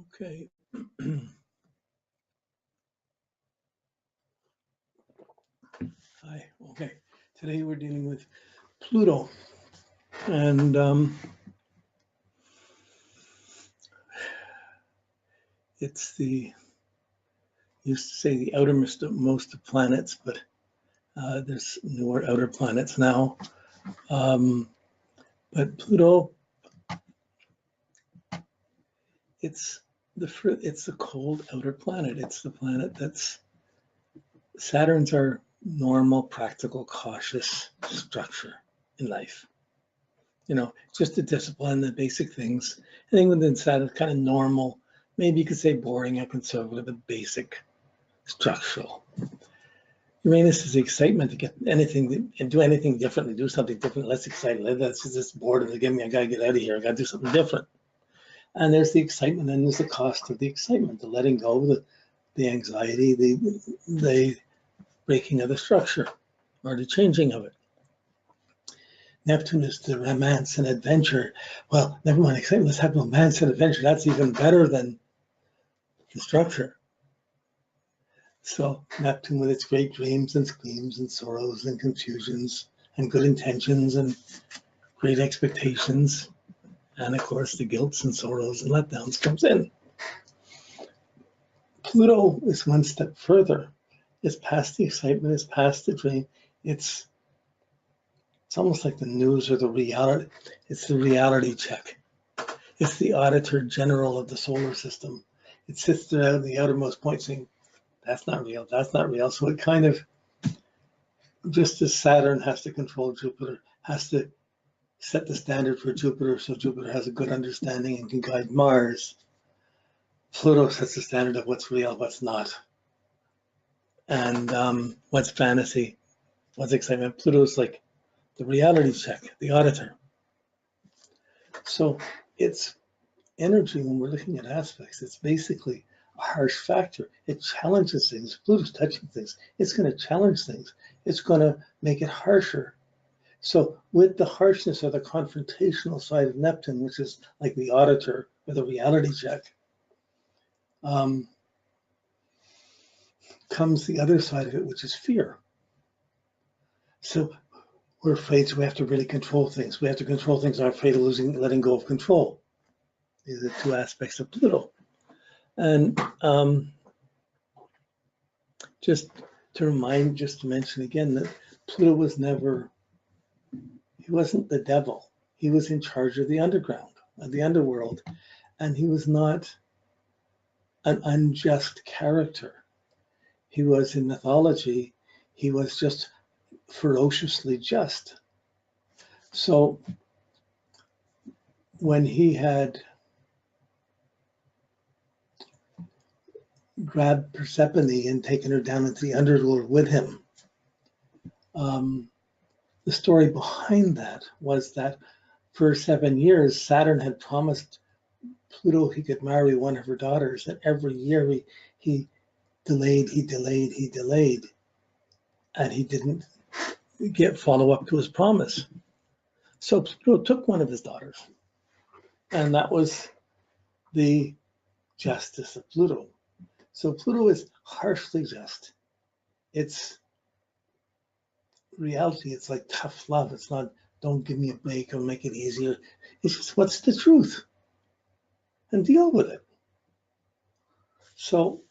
Okay. Hi. Okay. Today we're dealing with Pluto, and it's the used to say the outermost of planets, but there's newer outer planets now. But Pluto, it's the cold outer planet. It's the planet that's Saturn's our normal, practical, cautious structure in life. You know, just the discipline, the basic things. I think within Saturn, kind of normal. Maybe you could say boring and conservative, but basic, structural. Uranus is the excitement to get anything and do anything differently, do something different, less excited. That's just bored. I gotta get out of here. I gotta do something different. And there's the excitement, and there's the cost of the excitement, the letting go, the anxiety, the breaking of the structure, or the changing of it. Neptune is the romance and adventure. Well, never mind excitement. Let's have romance and adventure. That's even better than the structure. So Neptune with its great dreams and schemes and sorrows and confusions and good intentions and great expectations. And of course, the guilts and sorrows and letdowns comes in. Pluto is one step further. It's past the excitement. It's past the dream. It's almost like the news or the reality. It's the reality check. It's the auditor general of the solar system. It sits there at the outermost point saying, that's not real, that's not real. So it kind of, just as Saturn has to control Jupiter, has to set the standard for Jupiter so Jupiter has a good understanding and can guide Mars, Pluto sets the standard of what's real, what's not, and what's fantasy, what's excitement. Pluto's like the reality check, the auditor. So it's energy when we're looking at aspects. It's basically a harsh factor. It challenges things. Pluto's touching things. It's going to challenge things. It's going to make it harsher. So with the harshness or the confrontational side of Neptune, which is like the auditor or the reality check, comes the other side of it, which is fear. So we're afraid, so we have to really control things. We have to control things. I'm afraid of letting go of control. These are two aspects of Pluto. And just to mention again that Pluto was never, he wasn't the devil. He was in charge of the underground, of the underworld. And he was not an unjust character. He was, in mythology, he was just ferociously just. So when he had grabbed Persephone and taken her down into the underworld with him, the story behind that was that for 7 years, Saturn had promised Pluto he could marry one of her daughters, and every year he delayed, and he didn't get follow up to his promise. So Pluto took one of his daughters, and that was the justice of Pluto. So Pluto is harshly just. It's reality. It's like tough love. It's not, don't give me a break or make it easier. It's just, what's the truth? And deal with it. So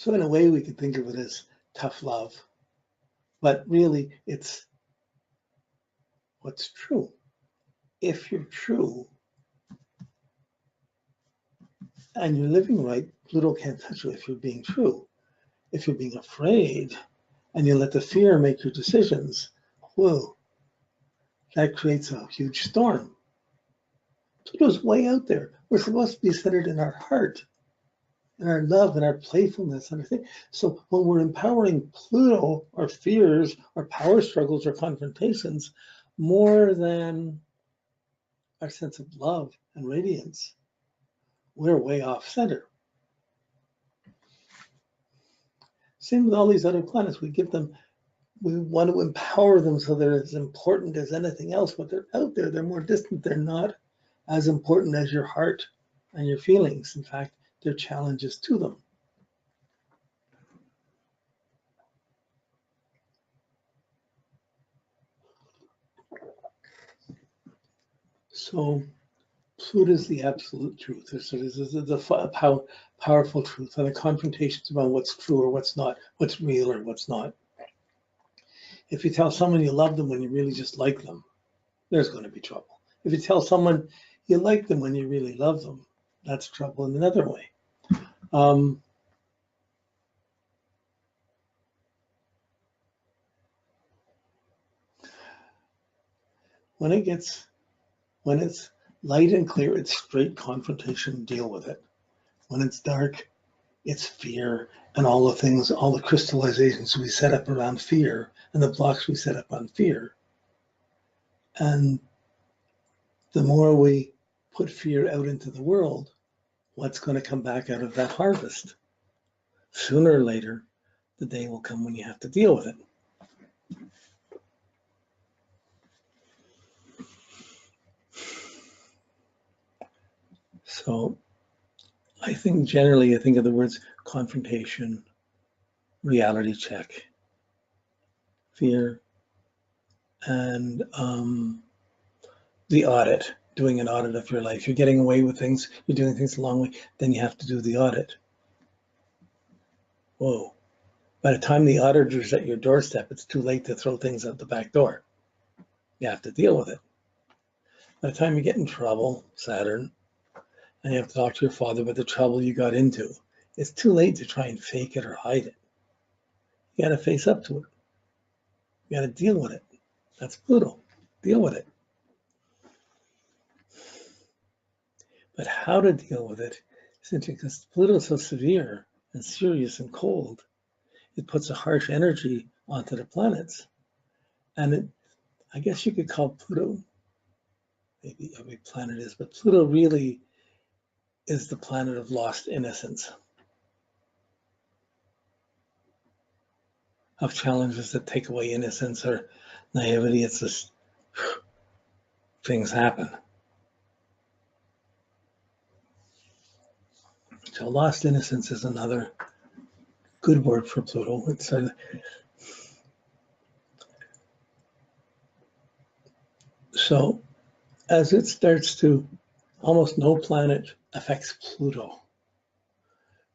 in a way we could think of it as tough love, but really it's what's true. If you're true and you're living right, Pluto can't touch you if you're being true. If you're being afraid and you let the fear make your decisions, whoa, that creates a huge storm. Pluto's way out there. We're supposed to be centered in our heart, in our love, and our playfulness, and everything. So when we're empowering Pluto, or fears, or power struggles, or confrontations, more than our sense of love and radiance, we're way off center. Same with all these other planets. We want to empower them so they're as important as anything else, but they're out there, they're more distant, they're not as important as your heart and your feelings. In fact, they're challenges to them. So Pluto is the absolute truth. So this is the powerful truth, and the confrontations about what's true or what's not, what's real or what's not. If you tell someone you love them when you really just like them, there's going to be trouble. If you tell someone you like them when you really love them, that's trouble in another way. When it's light and clear, it's straight confrontation, deal with it. When it's dark, it's fear and all the things, all the crystallizations we set up around fear and the blocks we set up on fear. And the more we put fear out into the world, what's going to come back out of that harvest? Sooner or later, the day will come when you have to deal with it. So I think generally I think of the words confrontation, reality check, fear, and the audit, doing an audit of your life. You're getting away with things, you're doing things the long way, then you have to do the audit. Whoa. By the time the auditor's at your doorstep, it's too late to throw things out the back door. You have to deal with it. By the time you get in trouble, Saturn, and you have to talk to your father about the trouble you got into, it's too late to try and fake it or hide it. You got to face up to it. You got to deal with it. That's Pluto. Deal with it. But how to deal with it is interesting because Pluto is so severe and serious and cold. It puts a harsh energy onto the planets. And I guess you could call Pluto, maybe every planet is, but Pluto really is the planet of lost innocence, of challenges that take away innocence or naivety. It's just things happen. So lost innocence is another good word for Pluto. It's so as it starts to, almost no planet affects Pluto.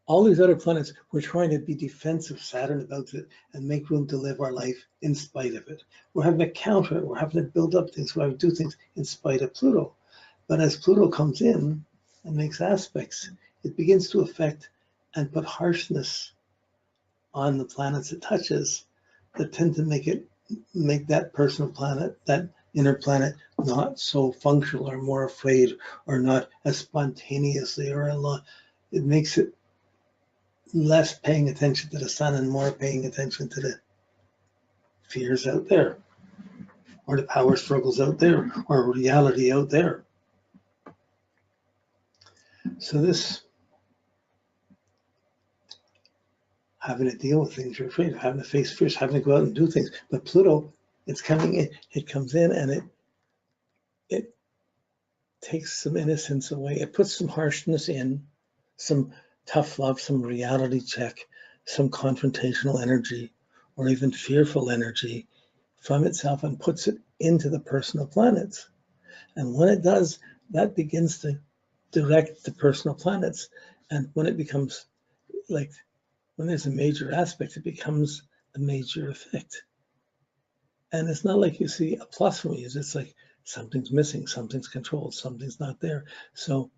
All these other planets, we're trying to be defensive Saturn about it and make room to live our life in spite of it. We're having to counter it. We're having to build up things. We're having to do things in spite of Pluto. But as Pluto comes in and makes aspects, it begins to affect and put harshness on the planets it touches that tend to make that personal planet, that inner planet, not so functional or more afraid or not as spontaneously or a lot. It makes it less paying attention to the sun and more paying attention to the fears out there, or the power struggles out there, or reality out there. So this having to deal with things you're afraid of, having to face fears, having to go out and do things. But Pluto, it's coming in, it comes in and it takes some innocence away. It puts some harshness in, some tough love, some reality check, some confrontational energy, or even fearful energy from itself and puts it into the personal planets. And when it does, that begins to direct the personal planets. And when it becomes like, when there's a major aspect, it becomes a major effect. And it's not like you see a plus from these, it's like something's missing, something's controlled, something's not there. So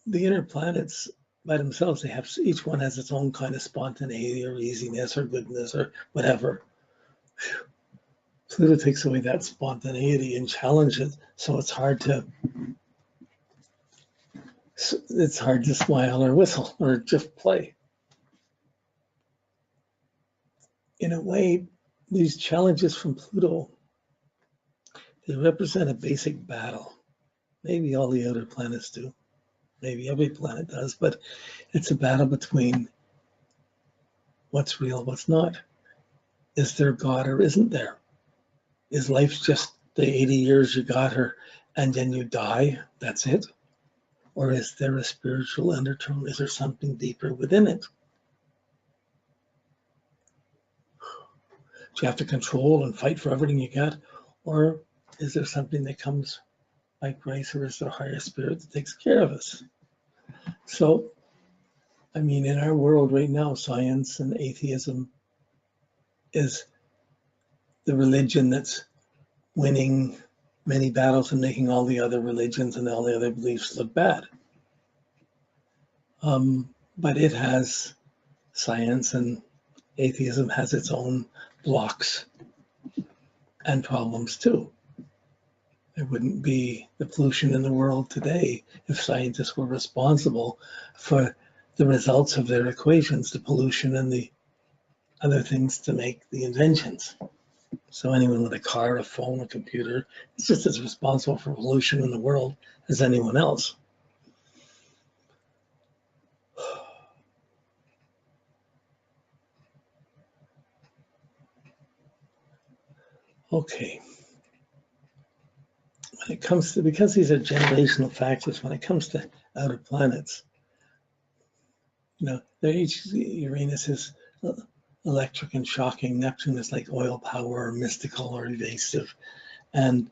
the inner planets by themselves, they have, each one has its own kind of spontaneity or easiness or goodness or whatever. Pluto takes away that spontaneity and challenges, so it's hard to smile or whistle or just play. In a way, these challenges from Pluto, they represent a basic battle. Maybe all the other planets do. Maybe every planet does, but it's a battle between what's real, what's not. Is there God or isn't there? Is life just the 80 years you got, or and then you die, that's it? Or is there a spiritual undertone? Is there something deeper within it? Do you have to control and fight for everything you get? Or is there something that comes by grace, or is there a higher spirit that takes care of us? So, I mean, in our world right now, science and atheism is the religion that's winning many battles and making all the other religions and all the other beliefs look bad. But it has, science and atheism has its own blocks and problems too. There wouldn't be the pollution in the world today if scientists were responsible for the results of their equations, the pollution and the other things to make the inventions. So anyone with a car, a phone, a computer, is just as responsible for pollution in the world as anyone else. Okay. When it comes to, because these are generational factors, when it comes to outer planets, you know, Uranus is electric and shocking. Neptune is like oil power or mystical or evasive. And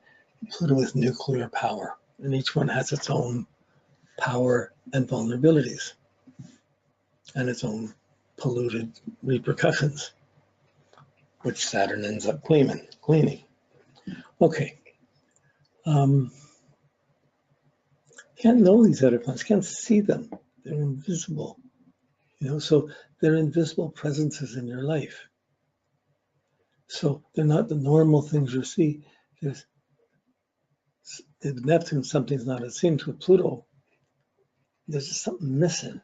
Pluto is nuclear power. And each one has its own power and vulnerabilities and its own polluted repercussions, which Saturn ends up cleaning. Okay. Can't know these other planets, can't see them. They're invisible. You know, so they're invisible presences in your life. So they're not the normal things you see. There's Neptune, something's not, it seems with Pluto, there's just something missing,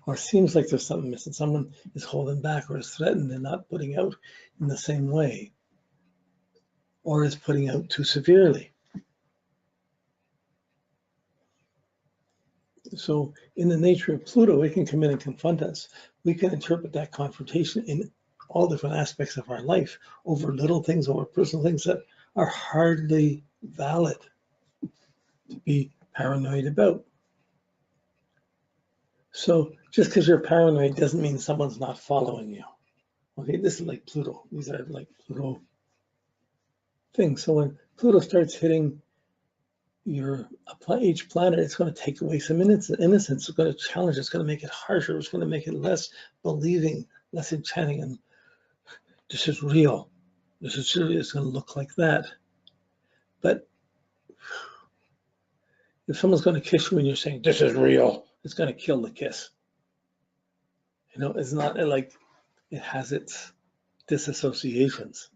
or seems like there's something missing. Someone is holding back or is threatened and not putting out in the same way, or is putting out too severely. So in the nature of Pluto, it can come in and confront us. We can interpret that confrontation in all different aspects of our life, over little things, over personal things that are hardly valid to be paranoid about. So just because you're paranoid doesn't mean someone's not following you. Okay, this is like Pluto. These are like Pluto things. So when Pluto starts hitting each planet, it's going to take away some innocence. It's going to challenge it. It's going to make it harsher. It's going to make it less believing, less enchanting. And this is real. This is serious. It's going to look like that. But if someone's going to kiss you and you're saying, this is real, it's going to kill the kiss. You know, it's not like, it has its disassociations.